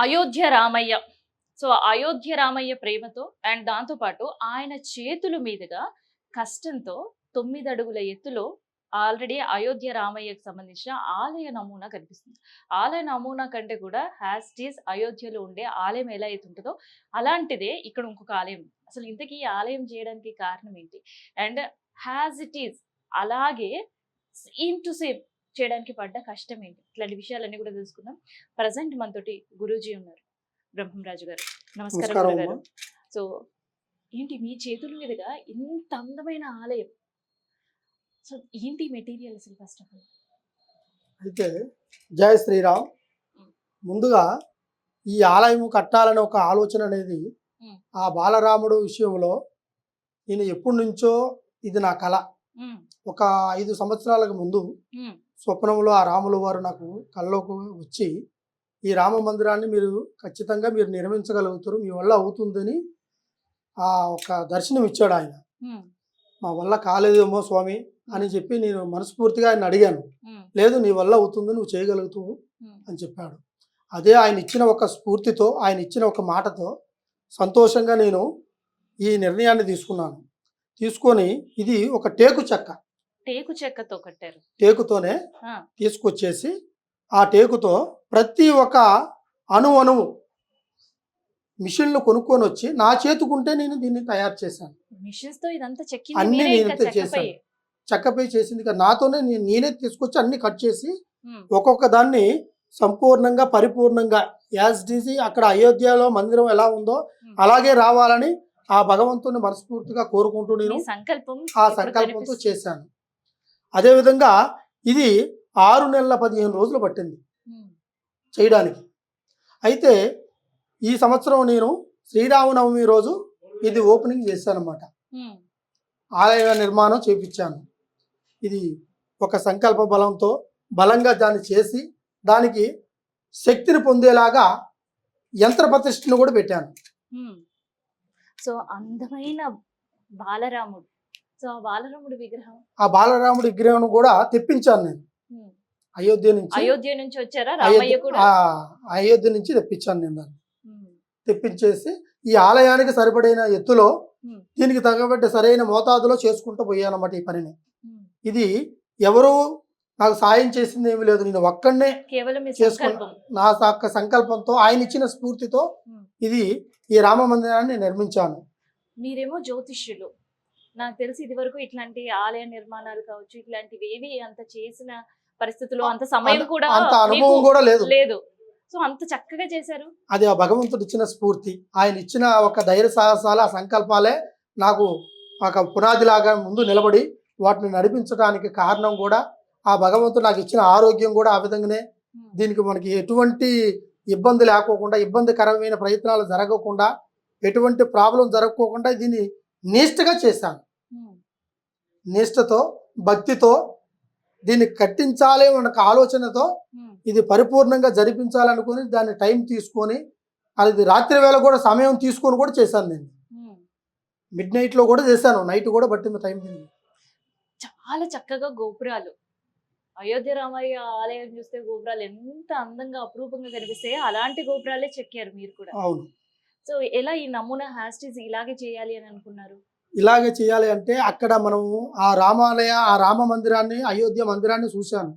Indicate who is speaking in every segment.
Speaker 1: Ayodhya Ramayya. So, Ayodhya Ramayya ప్రేమతో and దాంతో పాటు ఆయన చేతుల మీదుగా కష్టంతో 9 అడుగుల ఎత్తులో ఆల్రెడీ అయోధ్య రామయ్యకి సంబంధించిన ఆలయ నమూనా కనిపిస్తుంది. ఆలయ నమూనా కంటే కూడా యాజ్ ఇట్ ఈజ్ అయోధ్యలో ఉండే ఆలయం ఎలా అయితే ఉంటదో అలాంటిదే ఇక్కడ ఇంకొక ఆలయం. అసలు ఇంతకీ ఈ ఆలయం చేయడానికి కారణం ఏంటి? అండ్ యాజ్ ఇట్ ఈజ్ అలాగే సేమ్ టు సేమ్ చేయడానికి పడ్డ కష్టం ఏంటి? ఇట్లాంటి విషయాలన్నీ కూడా తెలుసుకుందాం. ప్రజెంట్ మనతోటి గురూజీ ఉన్నారు, బ్రహ్మంరాజు గారు. నమస్కారం గురుగారు. సో ఏంటి మీ చేతుల మీదుగా ఇంత అందమైన ఆలయం? సో ఏంటి మెటీరియల్ అసలు ఫస్ట్ ఆఫ్ ఆల్?
Speaker 2: అయితే జై శ్రీరామ్. ముందుగా ఈ ఆలయం కట్టాలనే ఒక ఆలోచన అనేది ఆ బాలరాముడు విషయంలో నేను ఎప్పటి నుంచో ఇది నా కళ. ఒక 5 సంవత్సరాలకు ముందు స్వప్నంలో ఆ రాములు వారు నాకు కళ్ళలోకి వచ్చి ఈ రామ మందిరాన్ని మీరు ఖచ్చితంగా మీరు నిర్మించగలుగుతారు, మీ వల్ల అవుతుందని ఆ ఒక దర్శనం ఇచ్చాడు ఆయన. మా వల్ల కాలేదేమో స్వామి అని చెప్పి నేను మనస్ఫూర్తిగా ఆయన అడిగాను. లేదు, నీ వల్ల అవుతుంది, నువ్వు చేయగలుగుతావు అని చెప్పాడు. అదే ఆయన ఇచ్చిన ఒక స్ఫూర్తితో, ఆయన ఇచ్చిన ఒక మాటతో సంతోషంగా నేను ఈ నిర్ణయాన్ని తీసుకున్నాను. తీసుకొని ఇది ఒక టేకు చెక్కతో
Speaker 1: కట్టారు.
Speaker 2: టేకుతోనే తీసుకొచ్చేసి ఆ టేకుతో ప్రతి ఒక్క అణువు మిషన్లు కొనుక్కొని వచ్చి నా చేతుకుంటే నేను దీన్ని తయారు చేశాను. అన్ని నేను చేశాను. చెక్కపై చేసింది కదా, నాతోనే నేనే తీసుకొచ్చి అన్ని కట్ చేసి ఒక్కొక్క దాన్ని సంపూర్ణంగా పరిపూర్ణంగా యాజ్ డీజీ అక్కడ అయోధ్యలో మందిరం ఎలా ఉందో అలాగే రావాలని ఆ భగవంతుని మనస్ఫూర్తిగా కోరుకుంటూ నేను ఆ సంకల్పంతో చేశాను. అదేవిధంగా ఇది 6 నెలల 15 రోజులు పట్టింది చేయడానికి. అయితే ఈ సంవత్సరం నేను శ్రీరామనవమి రోజు ఇది ఓపెనింగ్ చేశానన్నమాట. ఆలయ నిర్మాణం చేపించాను. ఇది ఒక సంకల్ప బలంతో బలంగా దాన్ని చేసి దానికి శక్తిని పొందేలాగా యంత్ర ప్రతిష్టను కూడా పెట్టాను.
Speaker 1: సో అందమైన బాలరాముడు. సో ఆ
Speaker 2: బాలరాముడి విగ్రహం కూడా తెప్పించాను నేను
Speaker 1: అయోధ్య నుంచి వచ్చారా?
Speaker 2: అయోధ్య నుంచి తెప్పించాను నేను దాన్ని. తెప్పించేసి ఈ ఆలయానికి సరిపడిన ఎత్తులో దీనికి తగ్గబట్టి సరైన మోతాదులో చేసుకుంటూ పోయానన్నమాట ఈ పనిని. ఇది ఎవరు నాకు సాయం చేసింది ఏమి లేదు, నేను ఒక్కడనే చేసుకున్నాను. నా సంకల్పంతో ఆయన ఇచ్చిన స్ఫూర్తితో ఇది ఈ రామ మందిరాన్ని నిర్మించాను.
Speaker 1: మీరేమో జ్యోతిష్యులు, నాకు తెలిసి ఇది వరకు ఇట్లాంటి ఆలయ నిర్మాణాలు కావచ్చు ఇట్లాంటివి ఏవి అంత చేసిన పరిస్థితుల్లో అంత సమయం కూడా
Speaker 2: అంత అనుభవం కూడా లేదు.
Speaker 1: సో అంత చక్కగా చేశారు.
Speaker 2: అది ఆ భగవంతుడు ఇచ్చిన స్ఫూర్తి, ఆయన ఇచ్చిన ఒక ధైర్య సాహసాల సంకల్పాలే నాకు ఒక పునాదిలాగా ముందు నిలబడి వాటిని నడిపించడానికి కారణం కూడా ఆ భగవంతుడు నాకు ఇచ్చిన ఆరోగ్యం కూడా ఆ విధంగానే. దీనికి మనకి ఎటువంటి ఇబ్బంది లేకోకుండా, ఇబ్బందికరమైన ప్రయత్నాలు జరగకుండా, ఎటువంటి ప్రాబ్లం జరగకోకుండా దీన్ని నిష్ఠగా చేశాను. నిష్ఠతో భక్తితో దీన్ని కట్టించాలి అన్న ఆలోచనతో ఇది పరిపూర్ణంగా జరిపించాలనుకుని దాన్ని టైం తీసుకొని, అది రాత్రి వేళ కూడా సమయం తీసుకొని కూడా చేశాను. నేను మిడ్ నైట్లో కూడా చేశాను, నైట్ కూడా పట్టింది టైం.
Speaker 1: చాలా చక్కగా గోపురాలు, అయోధ్య రామయ్య ఆలయం చూస్తే గోపురాలు ఎంత అందంగా అపురూపంగా కనిపిస్తాయి, అలాంటి గోపురాలే చెక్కారు మీరు కూడా.
Speaker 2: అవును.
Speaker 1: సో ఎలా ఈ నమూనా హ్యాస్టీస్ ఇలాగే చేయాలి అని అనుకున్నారు?
Speaker 2: ఇలాగే చేయాలి అంటే అక్కడ మనము ఆ రామాలయ ఆ రామ మందిరాన్ని అయోధ్య మందిరాన్ని చూశాను.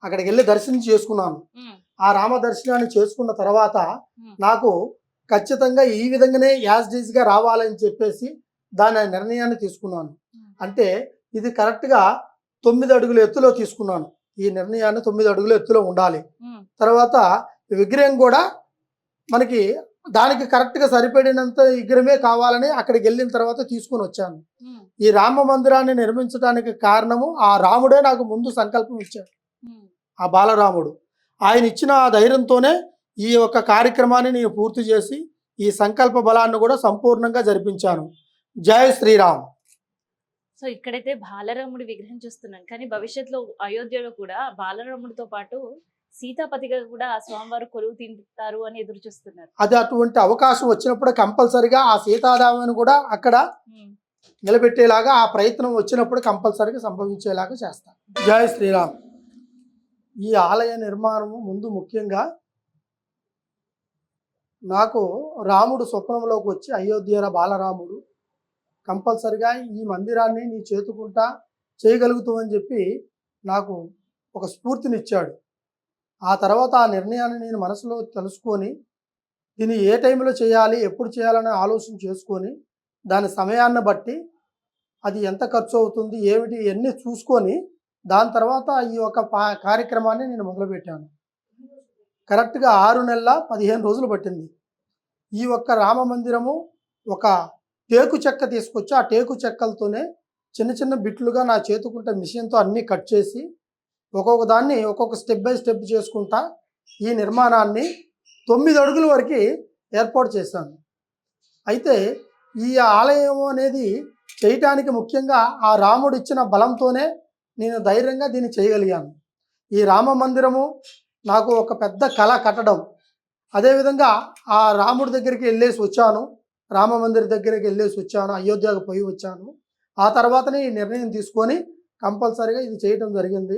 Speaker 2: అక్కడికి వెళ్ళి దర్శనం చేసుకున్నాను. ఆ రామ దర్శనాన్ని చేసుకున్న తర్వాత నాకు ఖచ్చితంగా ఈ విధంగానే యాజ్ డీజ్ గా రావాలని చెప్పేసి దాని నిర్ణయాన్ని తీసుకున్నాను. అంటే ఇది కరెక్ట్గా 9 అడుగుల ఎత్తులో తీసుకున్నాను. ఈ నిర్ణయాన్ని 9 అడుగుల ఎత్తులో ఉండాలి. తర్వాత విగ్రహం కూడా మనకి దానికి కరెక్ట్గా సరిపడినంత విగ్రహమే కావాలని అక్కడికి వెళ్ళిన తర్వాత తీసుకొని వచ్చాను. ఈ రామ మందిరాన్ని నిర్మించడానికి కారణము ఆ రాముడే నాకు ముందు సంకల్పం ఇచ్చాడు. ఆ బాలరాముడు ఆయన ఇచ్చిన ఆ ధైర్యంతోనే ఈ యొక్క కార్యక్రమాన్ని నేను పూర్తి చేసి ఈ సంకల్ప బలాన్ని కూడా సంపూర్ణంగా జరిపించాను. జై శ్రీరామ్.
Speaker 1: సో ఇక్కడైతే బాలరాముడి విగ్రహం చూస్తున్నాను, కానీ భవిష్యత్తులో అయోధ్యలో కూడా బాలరాముడితో పాటు సీతాపతిగా కూడా ఆ స్వామివారు కొలువు తింటారు అని ఎదురు చూస్తున్నారు.
Speaker 2: అది అటువంటి అవకాశం వచ్చినప్పుడు కంపల్సరిగా ఆ సీతారాముని కూడా అక్కడ నిలబెట్టేలాగా ఆ ప్రయత్నం వచ్చినప్పుడు కంపల్సరిగా సంభవించేలాగా చేస్తాను. జై శ్రీరామ్. ఈ ఆలయ నిర్మాణము ముందు ముఖ్యంగా నాకు రాముడు స్వప్నంలోకి వచ్చి అయోధ్య బాలరాముడు కంపల్సరిగా ఈ మందిరాన్ని నీ చేతుకుంటా చేయగలుగుతామని చెప్పి నాకు ఒక స్ఫూర్తినిచ్చాడు. ఆ తర్వాత ఆ నిర్ణయాన్ని నేను మనసులో తెలుసుకొని దీన్ని ఏ టైంలో చేయాలి, ఎప్పుడు చేయాలని ఆలోచన చేసుకొని దాని సమయాన్ని బట్టి అది ఎంత ఖర్చు అవుతుంది ఏమిటి ఇవన్నీ చూసుకొని దాని తర్వాత ఈ యొక్క కార్యక్రమాన్ని నేను మొదలుపెట్టాను. కరెక్ట్గా 6 నెలల 15 రోజులు పట్టింది. ఈ ఒక్క రామ మందిరము ఒక టేకు చెక్క తీసుకొచ్చి ఆ టేకు చెక్కలతోనే చిన్న చిన్న బిట్లుగా నా చేతుకుంటే మిషన్తో అన్నీ కట్ చేసి ఒక్కొక్క దాన్ని ఒక్కొక్క స్టెప్ బై స్టెప్ చేసుకుంటా ఈ నిర్మాణాన్ని 9 అడుగుల వరకు ఏర్పాటు చేశాను. అయితే ఈ ఆలయం అనేది చేయటానికి ముఖ్యంగా ఆ రాముడు ఇచ్చిన బలంతోనే నేను ధైర్యంగా దీన్ని చేయగలిగాను. ఈ రామ మందిరము నాకు ఒక పెద్ద కళ కట్టడం. అదేవిధంగా ఆ రాముడి దగ్గరికి వెళ్ళేసి వచ్చాను, రామ మందిర్ దగ్గరికి వెళ్ళేసి వచ్చాను, అయోధ్యకు పోయి వచ్చాను. ఆ తర్వాతనే ఈ నిర్ణయం తీసుకొని కంపల్సరీగా ఇది చేయటం జరిగింది.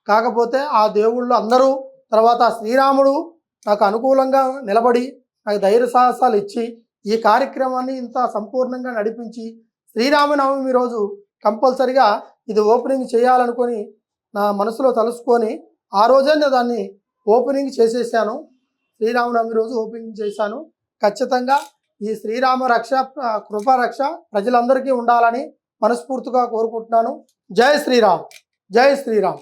Speaker 2: కాకపోతే ఆ దేవుళ్ళు అందరూ తర్వాత శ్రీరాముడు నాకు అనుకూలంగా నిలబడి నాకు ధైర్య సాహసాలు ఇచ్చి ఈ కార్యక్రమాన్ని ఇంత సంపూర్ణంగా నడిపించి శ్రీరామనవమి రోజు కంపల్సరిగా ఇది ఓపెనింగ్ చేయాలనుకొని నా మనసులో తలుసుకొని ఆ రోజే నేను దాన్ని ఓపెనింగ్ చేసేసాను. శ్రీరామనవమి రోజు ఓపెనింగ్ చేశాను. ఖచ్చితంగా ఈ శ్రీరామ రక్ష కృపరక్ష ప్రజలందరికీ ఉండాలని మనస్ఫూర్తిగా కోరుకుంటున్నాను. జై శ్రీరామ్, జై శ్రీరామ్.